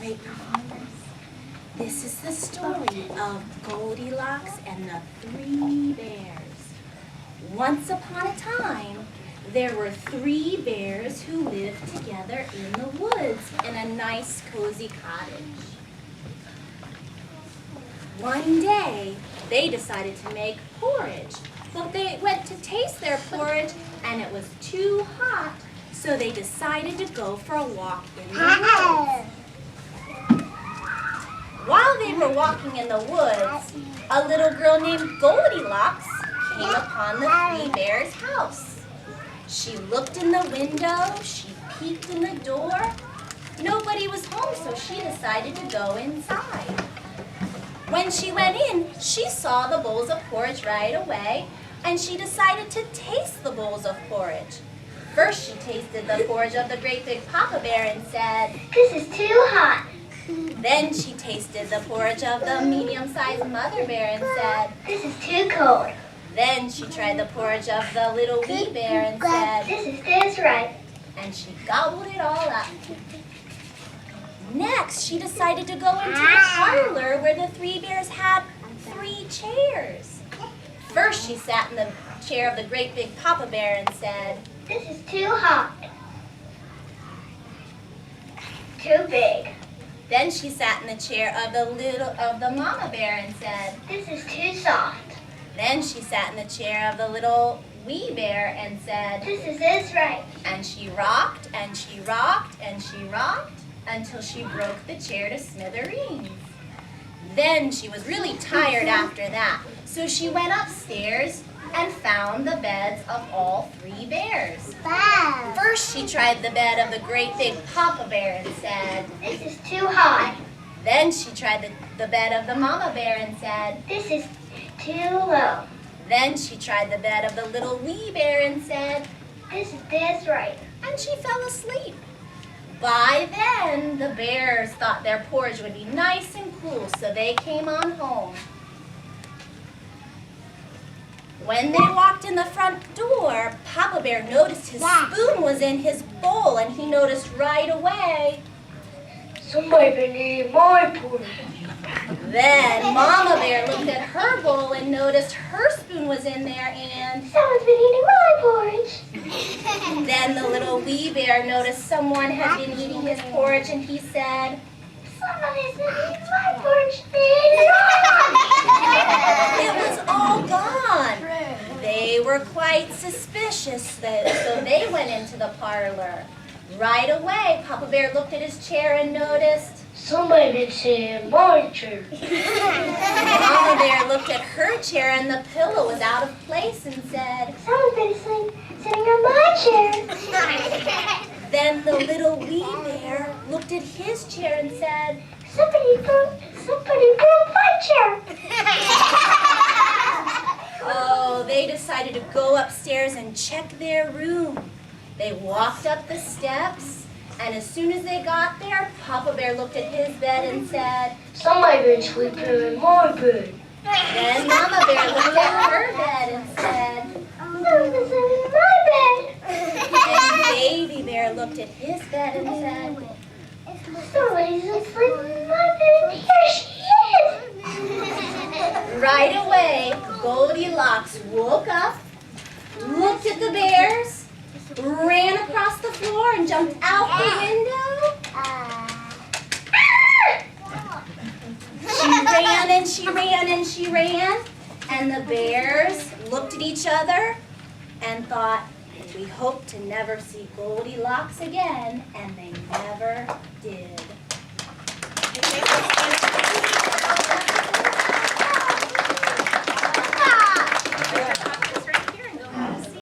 great performers. This is the story of Goldilocks and the Three Bears. Once upon a time, there were 3 bears who lived together in the woods in a nice, cozy cottage. One day, they decided to make porridge, but they went to taste their porridge and it was too hot, so they decided to go for a walk in the woods. While they were walking in the woods, a little girl named Goldilocks came upon the 3 bears' house. She looked in the window, she peeked in the door. Nobody was home, so she decided to go inside. When she went in, she saw the bowls of porridge right away, and she decided to taste the bowls of porridge. First, she tasted the porridge of the great big Papa Bear and said, "This is too hot." Then she tasted the porridge of the medium-sized Mother Bear and said, "This is too cold." Then she tried the porridge of the little Wee Bear and said, "This is just right." and she gobbled it all up. Next, she decided to go into the parlor where the 3 bears had 3 chairs. First, she sat in the chair of the great big Papa Bear and said, "This is too hot." Too big. Then she sat in the chair of the Mama Bear and said, "This is too soft." then she sat in the chair of the little Wee Bear and said, "This is just right." and she rocked and she rocked and she rocked until she broke the chair to smithereens. Then she was really tired after that, so she went upstairs and found the beds of all 3 bears. Wow. First, she tried the bed of the great big Papa Bear and said, "This is too high." then she tried the bed of the Mama Bear and said, "This is too low." then she tried the bed of the little Wee Bear and said, "This is just right." and she fell asleep. By then, the bears thought their porridge would be nice and cool, so they came on home. When they walked in the front door, Papa Bear noticed his spoon was in his bowl, and he noticed right away. "Somebody been eating my porridge." Then Mama Bear looked at her bowl and noticed her spoon was in there, and "Someone's been eating my porridge." then the little Wee Bear noticed someone had been eating his porridge, and he said, "Somebody's been eating my porridge." it was all gone. They were quite suspicious, so they went into the parlor. Right away, Papa Bear looked at his chair and noticed. "Somebody been sitting in my chair." Mama Bear looked at her chair and the pillow was out of place and said. "Someone's been sitting on my chair." Then the little Wee Bear looked at his chair and said. Somebody broke my chair." Oh, they decided to go upstairs and check their room. They walked up the steps, and as soon as they got there, Papa Bear looked at his bed and said. "Somebody been sleeping in my bed." Then Mama Bear looked at her bed and said. "Someone's been sleeping in my bed." And Baby Bear looked at his bed and said. "Somebody's been sleeping in my bed, and here she is." Right away, Goldilocks woke up, looked at the bears, ran across the floor and jumped out the window. She ran and she ran and she ran, and the bears looked at each other and thought, we hope to never see Goldilocks again, and they never did.